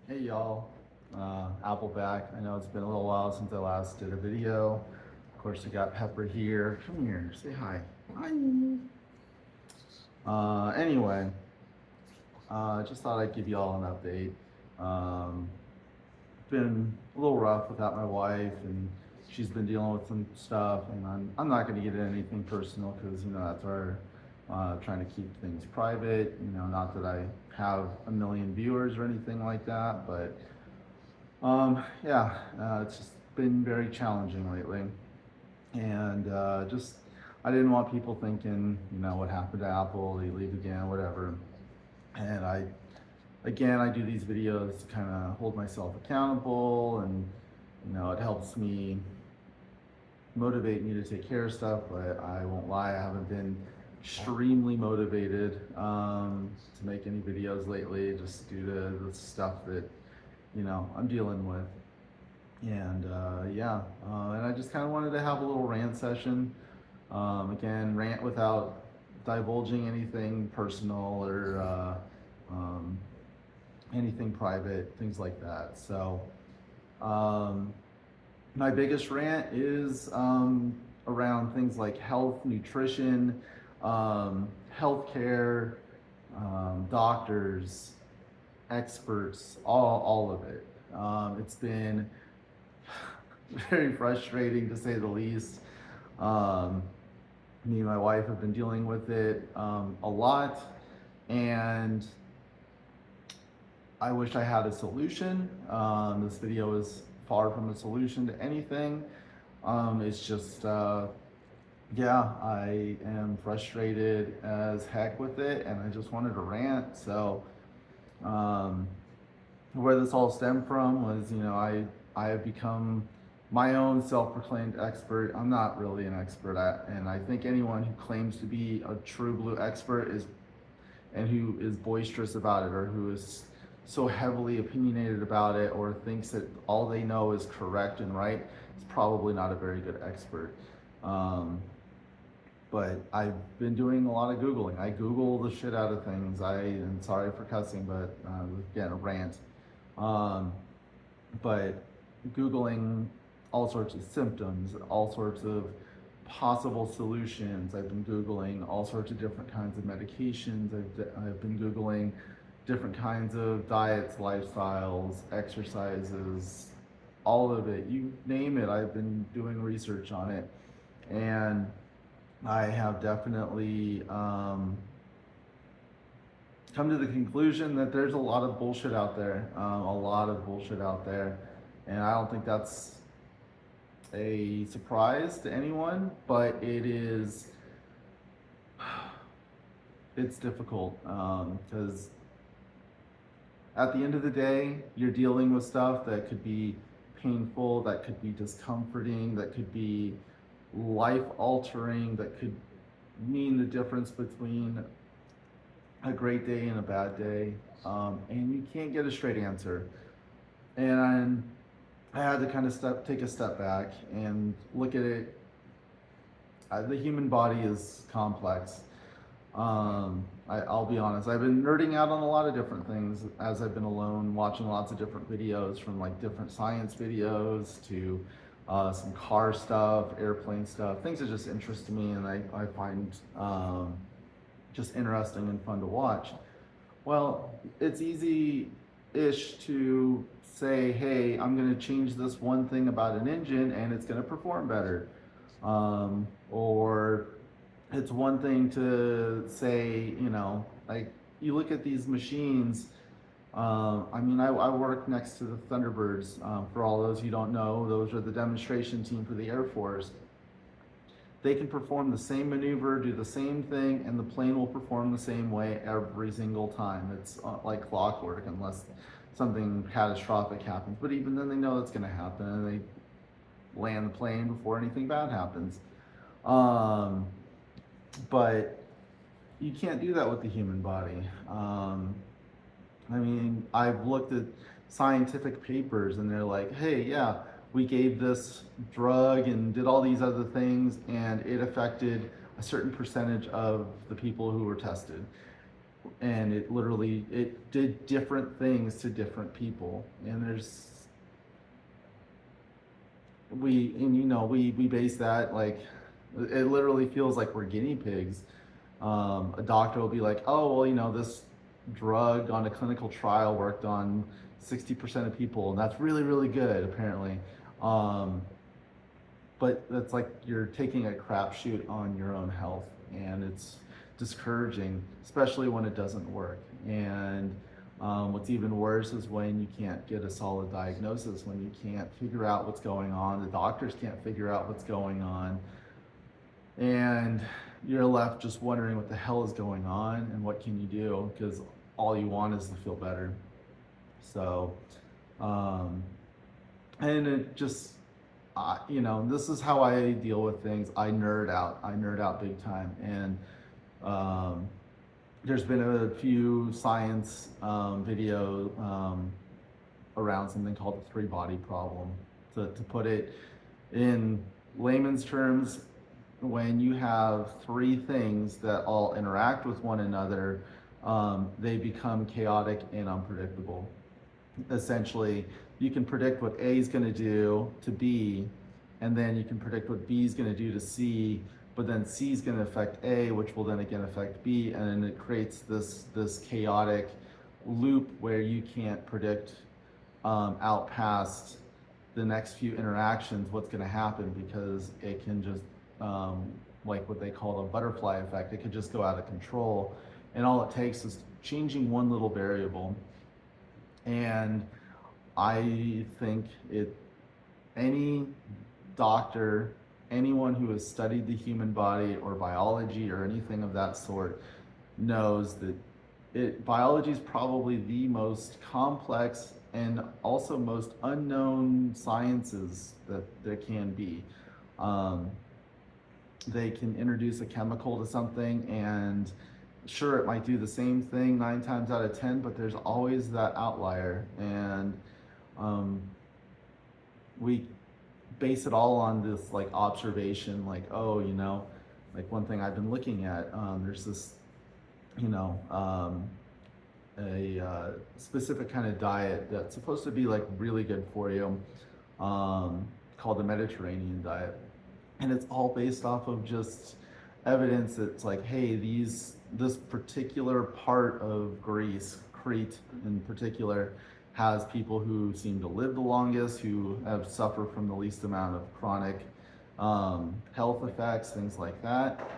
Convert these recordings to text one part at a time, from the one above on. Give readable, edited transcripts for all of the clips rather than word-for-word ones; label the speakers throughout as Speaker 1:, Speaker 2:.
Speaker 1: Hey y'all, Apple back. I know it's been a little while since I last did a video. Of course, we got Pepper here. Come here, say hi. Hi. Anyway, just thought I'd give y'all an update. Um, been a little rough without my wife, and she's been dealing with some stuff. And I'm not going to get into anything personal because that's our trying to keep things private. Not that I have a million viewers or anything like that, but yeah, it's just been very challenging lately, and just I didn't want people thinking, what happened to Apple, they leave again, whatever. And I do these videos to kind of hold myself accountable, and it helps me motivate me to take care of stuff. But I won't lie, I haven't been extremely motivated to make any videos lately, just due to the stuff that I'm dealing with. And yeah, and I just kind of wanted to have a little rant session. Again, rant without divulging anything personal or anything private, things like that. So, um, my biggest rant is around things like health, nutrition, healthcare, doctors, experts, all of it. It's been very frustrating to say the least. Me and my wife have been dealing with it a lot, and I wish I had a solution. This video is far from a solution to anything. It's just, yeah, I am frustrated as heck with it, and I just wanted to rant. So, um, where this all stemmed from was, I have become my own self-proclaimed expert. I'm not really an expert and I think anyone who claims to be a true blue expert and who is boisterous about it, or who is so heavily opinionated about it, or thinks that all they know is correct and right, is probably not a very good expert. Um, but I've been doing a lot of Googling. I Google the shit out of things. I am sorry for cussing, but again, a rant. Um, but Googling all sorts of symptoms, all sorts of possible solutions. I've been Googling all sorts of different kinds of medications. I've been Googling different kinds of diets, lifestyles, exercises, all of it. You name it, I've been doing research on it. And I have definitely come to the conclusion that there's a lot of bullshit out there, and I don't think that's a surprise to anyone, but it's difficult because at the end of the day, you're dealing with stuff that could be painful, that could be discomforting, that could be life altering, that could mean the difference between a great day and a bad day, and you can't get a straight answer. And I had to kind of take a step back and look at it. The human body is complex. I'll be honest, I've been nerding out on a lot of different things as I've been alone, watching lots of different videos, from like different science videos to some car stuff, airplane stuff, things that just interest me and I find just interesting and fun to watch. Well, it's easy-ish to say, hey, I'm going to change this one thing about an engine and it's going to perform better. Or it's one thing to say, like you look at these machines. I work next to the Thunderbirds. For all those you don't know, those are the demonstration team for the Air Force. They can perform the same maneuver, do the same thing, and the plane will perform the same way every single time. It's like clockwork, unless something catastrophic happens. But even then, they know it's going to happen, and they land the plane before anything bad happens. But you can't do that with the human body. I've looked at scientific papers, and they're like, hey, yeah, we gave this drug and did all these other things, and it affected a certain percentage of the people who were tested. and it did different things to different people. And we base that, like, it literally feels like we're guinea pigs. A doctor will be like, oh, well, this drug on a clinical trial worked on 60% of people, and that's really, really good, apparently. Um, but that's like you're taking a crapshoot on your own health, and it's discouraging, especially when it doesn't work. And what's even worse is when you can't get a solid diagnosis, when you can't figure out what's going on, the doctors can't figure out what's going on, and you're left just wondering what the hell is going on and what can you do, because all you want is to feel better. So, um, and it just, this is how I deal with things. I nerd out. I nerd out big time. And um, there's been a few science video around something called the three body problem. To put it in layman's terms, when you have three things that all interact with one another, they become chaotic and unpredictable. Essentially, you can predict what A is going to do to B, and then you can predict what B is going to do to C, but then C is going to affect A, which will then again affect B, and then it creates this chaotic loop where you can't predict out past the next few interactions what's going to happen, because it can just like what they call the butterfly effect. It could just go out of control, and all it takes is changing one little variable. And I think any doctor, anyone who has studied the human body or biology or anything of that sort, knows that biology is probably the most complex and also most unknown sciences that there can be. They can introduce a chemical to something, and sure, it might do the same thing 9 times out of 10, but there's always that outlier. And we base it all on this like observation, like, oh, like one thing I've been looking at, there's this, a specific kind of diet that's supposed to be like really good for you, called the Mediterranean diet. And it's all based off of just evidence that's like, hey, this particular part of Greece, Crete in particular, has people who seem to live the longest, who have suffered from the least amount of chronic health effects, things like that.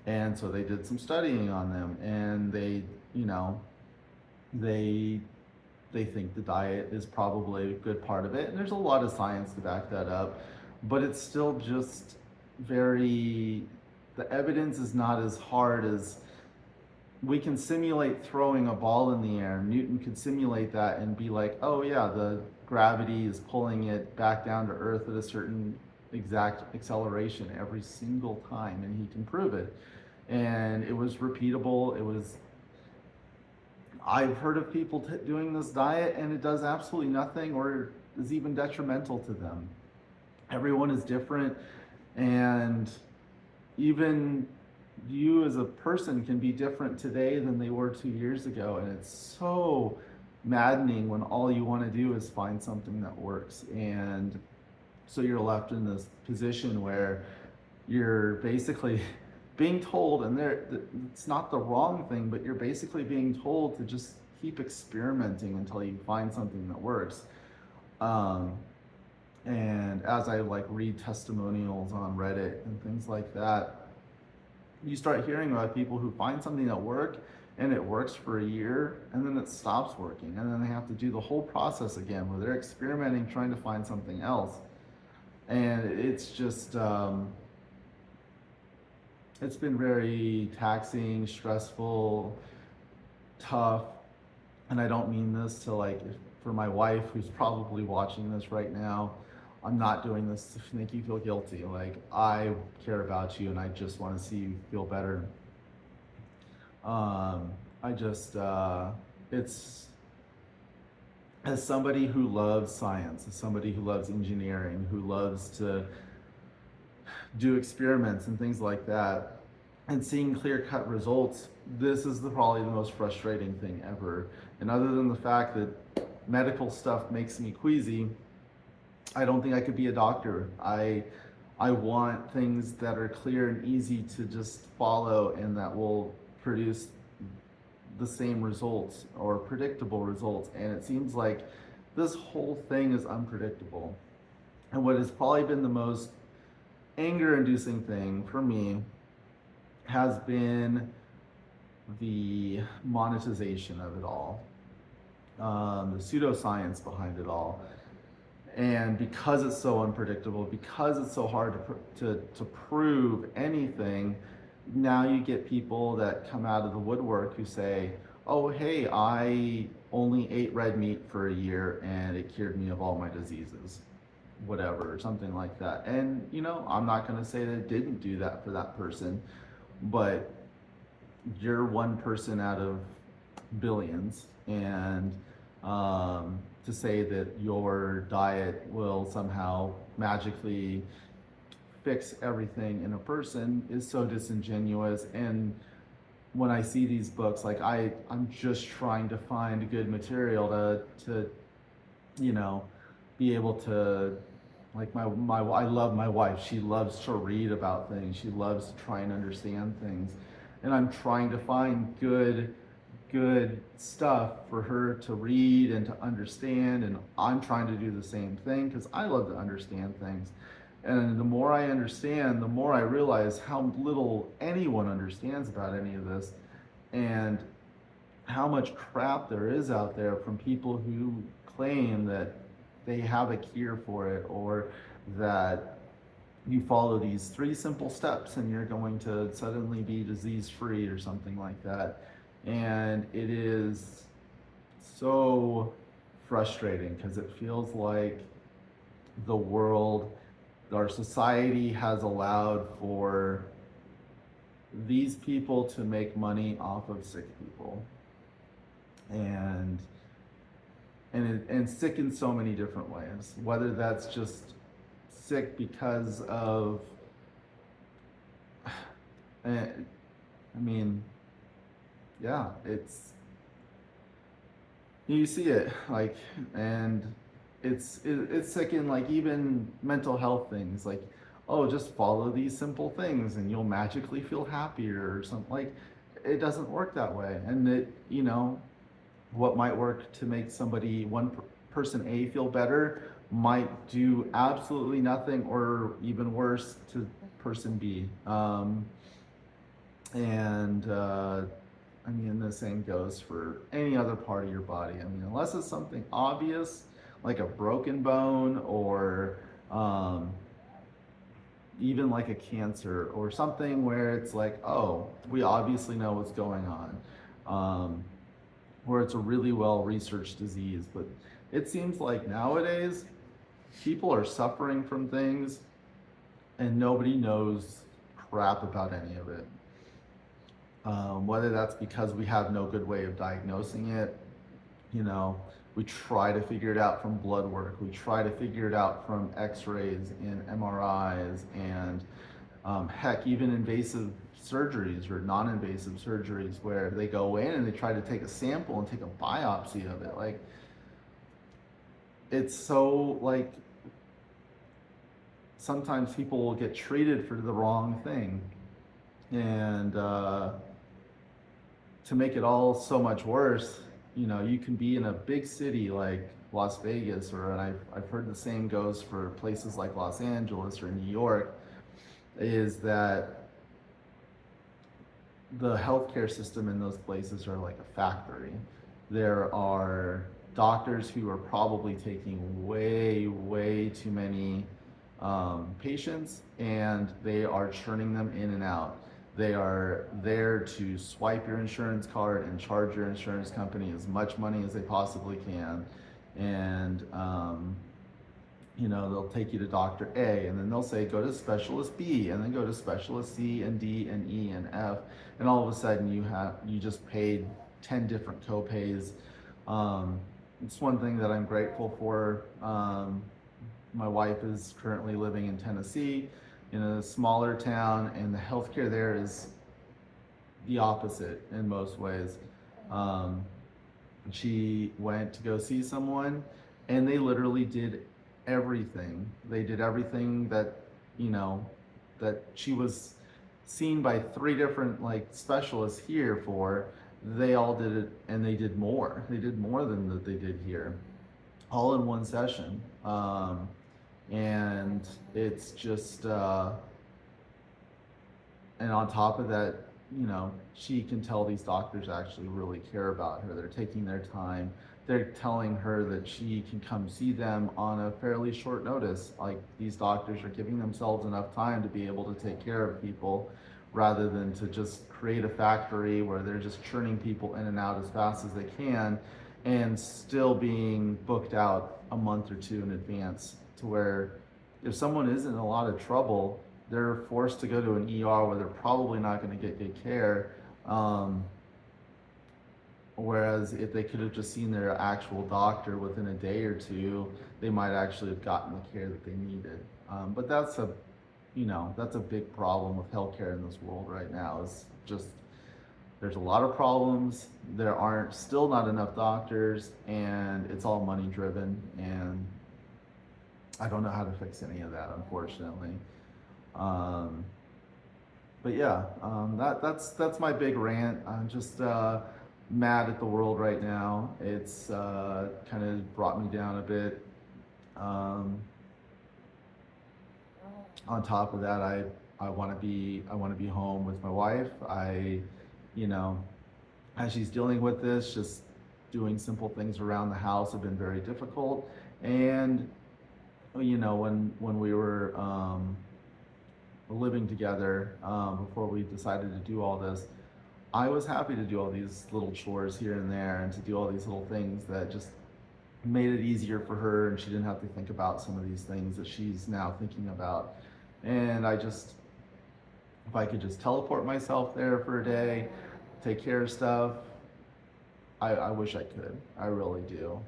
Speaker 1: And so they did some studying on them, and they think the diet is probably a good part of it. And there's a lot of science to back that up, but it's still just the evidence is not as hard as we can simulate throwing a ball in the air. Newton could simulate that and be like, oh yeah, the gravity is pulling it back down to earth at a certain exact acceleration every single time, and he can prove it. And it was repeatable. I've heard of people doing this diet and it does absolutely nothing or is even detrimental to them. Everyone is different, and even you as a person can be different today than they were 2 years ago. And it's so maddening when all you want to do is find something that works. And so you're left in this position where you're basically being told, and it's not the wrong thing, but you're basically being told to just keep experimenting until you find something that works. And as I like read testimonials on Reddit and things like that, you start hearing about people who find something that works, and it works for a year, and then it stops working, and then they have to do the whole process again where they're experimenting, trying to find something else. And it's just it's been very taxing, stressful, tough. And I don't mean this to like, for my wife who's probably watching this right now, I'm not doing this to make you feel guilty. Like, I care about you and I just want to see you feel better. It's, as somebody who loves science, as somebody who loves engineering, who loves to do experiments and things like that, and seeing clear-cut results, this is probably the most frustrating thing ever. And other than the fact that medical stuff makes me queasy, I don't think I could be a doctor. I want things that are clear and easy to just follow and that will produce the same results or predictable results. And it seems like this whole thing is unpredictable. And what has probably been the most anger inducing thing for me has been the monetization of it all, the pseudoscience behind it all. And because it's so unpredictable, because it's so hard to prove anything, now you get people that come out of the woodwork who say, oh, hey, I only ate red meat for a year and it cured me of all my diseases, whatever, or something like that. And, I'm not going to say that it didn't do that for that person, but you're one person out of billions. And to say that your diet will somehow magically fix everything in a person is so disingenuous. And when I see these books, like I'm just trying to find good material to be able to, like I love my wife. She loves to read about things. She loves to try and understand things. And I'm trying to find good stuff for her to read and to understand, and I'm trying to do the same thing because I love to understand things. And the more I understand, the more I realize how little anyone understands about any of this, and how much crap there is out there from people who claim that they have a cure for it, or that you follow these 3 simple steps and you're going to suddenly be disease free or something like that. And it is so frustrating because it feels like the world, our society has allowed for these people to make money off of sick people. And sick in so many different ways, whether that's just sick because of, I mean, yeah, you see it, like, and it's sick in, like, even mental health things, like, oh, just follow these simple things and you'll magically feel happier or something. Like, it doesn't work that way. And what might work to make somebody, person A, feel better might do absolutely nothing, or even worse, to person B. The same goes for any other part of your body. Unless it's something obvious, like a broken bone, or even like a cancer, or something where it's like, oh, we obviously know what's going on, where it's a really well-researched disease. But it seems like nowadays, people are suffering from things and nobody knows crap about any of it. Whether that's because we have no good way of diagnosing it, we try to figure it out from blood work, we try to figure it out from x-rays and MRIs, and heck, even invasive surgeries or non-invasive surgeries where they go in and they try to take a sample and take a biopsy of it. Like, it's so, like, sometimes people will get treated for the wrong thing. And to make it all so much worse, you can be in a big city like Las Vegas, and I've heard the same goes for places like Los Angeles or New York, is that the healthcare system in those places are like a factory. There are doctors who are probably taking way too many patients, and they are churning them in and out. They are there to swipe your insurance card and charge your insurance company as much money as they possibly can. And they'll take you to Dr. A, and then they'll say, go to specialist B, and then go to specialist C and D and E and F. And all of a sudden you just paid 10 different copays. It's one thing that I'm grateful for. My wife is currently living in Tennessee, in a smaller town, and the healthcare there is the opposite in most ways. Um, she went to go see someone, and they literally did everything. They did everything that, you know, that she was seen by three different like specialists here for. They all did it, and they did more. They did more than that they did here, all in one session. And it's just and on top of that, you know, she can tell these doctors actually really care about her. They're taking their time. They're telling her that she can come see them on a fairly short notice. Like, these doctors are giving themselves enough time to be able to take care of people, rather than to just create a factory where they're just churning people in and out as fast as they can, and still being booked out a month or two in advance, to where if someone is in a lot of trouble, they're forced to go to an ER where they're probably not going to get good care. Whereas if they could have just seen their actual doctor within a day or two, they might actually have gotten the care that they needed. But that's a, you know, that's a big problem with healthcare in this world right now. Is just, there's a lot of problems. There aren't, still not enough doctors, and it's all money driven. And I don't know how to fix any of that, unfortunately. Um, but yeah, that's my big rant. I'm just mad at the world right now. It's kind of brought me down a bit. Um, on top of that, I want to be home with my wife. You know, as she's dealing with this, just doing simple things around the house have been very difficult. And you know, when we were living together, before we decided to do all this, I was happy to do all these little chores here and there, and to do all these little things that just made it easier for her, and she didn't have to think about some of these things that she's now thinking about. And I just, if I could just teleport myself there for a day, take care of stuff, I wish I could. I really do.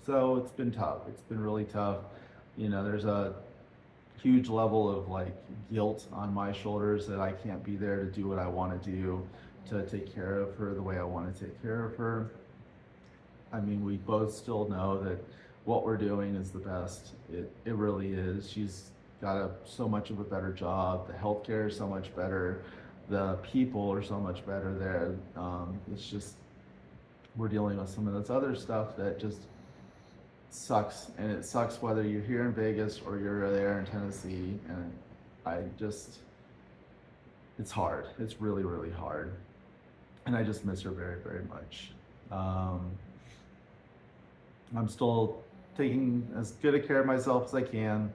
Speaker 1: So it's been tough. It's been really tough. You know, there's a huge level of like guilt on my shoulders that I can't be there to do what I want to do, to take care of her the way I want to take care of her. I mean, we both still know that what we're doing is the best. It really is. She's got so much of a better job. The healthcare is so much better. The people are so much better there. It's just, we're dealing with some of this other stuff that just sucks. And it sucks whether you're here in Vegas or you're there in Tennessee. And I just, it's hard. It's really, really hard. And I just miss her very, very much. I'm still taking as good a care of myself as I can.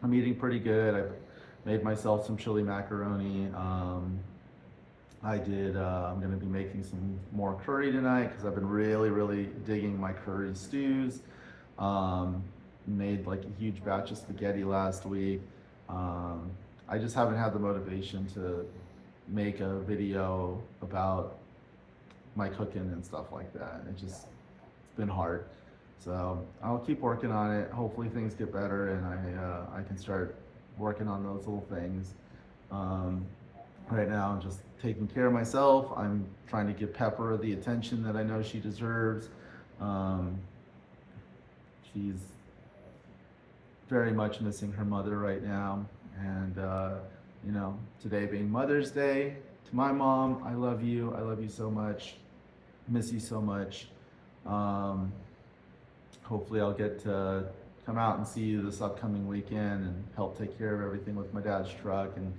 Speaker 1: I'm eating pretty good. I've made myself some chili macaroni. I'm going to be making some more curry tonight because I've been really, really digging my curry stews. Made like a huge batch of spaghetti last week. I just haven't had the motivation to make a video about my cooking and stuff like that. It's been hard. So I'll keep working on it. Hopefully things get better, and I can start working on those little things. Right now I'm just taking care of myself. I'm trying to give Pepper the attention that I know she deserves. She's very much missing her mother right now. And you know, today being Mother's Day, to my mom, I love you. I love you so much. Miss you so much. Hopefully I'll get to come out and see you this upcoming weekend and help take care of everything with my dad's truck, and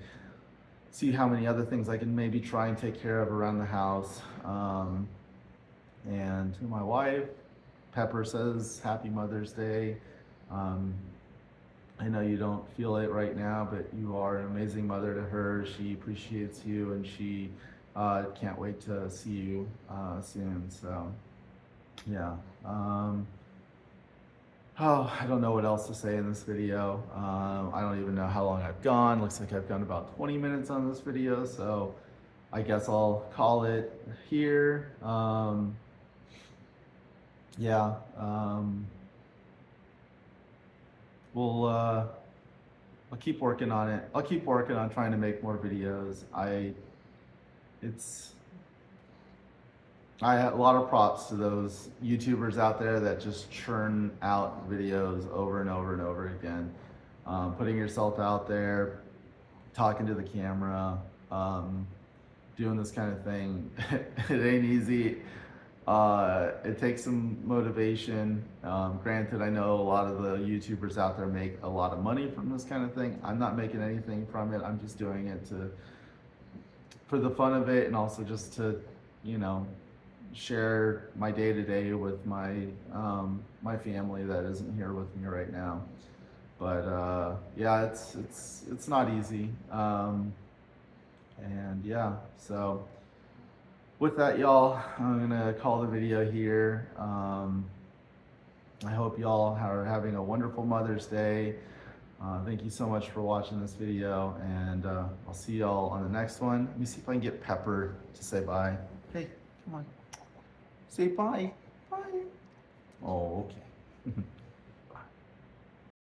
Speaker 1: see how many other things I can maybe try and take care of around the house. And to my wife, Pepper says Happy Mother's Day. I know you don't feel it right now, but you are an amazing mother to her. She appreciates you, and she can't wait to see you soon. So yeah. Oh, I don't know what else to say in this video. I don't even know how long I've gone. Looks like I've gone about 20 minutes on this video, so I guess I'll call it here. Yeah. I'll keep working on it. I'll keep working on trying to make more videos. it's I have a lot of props to those YouTubers out there that just churn out videos over and over and over again. Putting yourself out there, talking to the camera, doing this kind of thing. It ain't easy. It takes some motivation. Granted, I know a lot of the YouTubers out there make a lot of money from this kind of thing. I'm not making anything from it. I'm just doing it for the fun of it, and also just to, you know, share my day to day with my family that isn't here with me right now. But yeah, it's not easy. And yeah, so with that, y'all, I'm gonna call the video here. I hope y'all are having a wonderful Mother's Day. Thank you so much for watching this video, and I'll see y'all on the next one. Let me see if I can get Pepper to say bye. Hey, come on. Say bye. Bye. Oh, okay.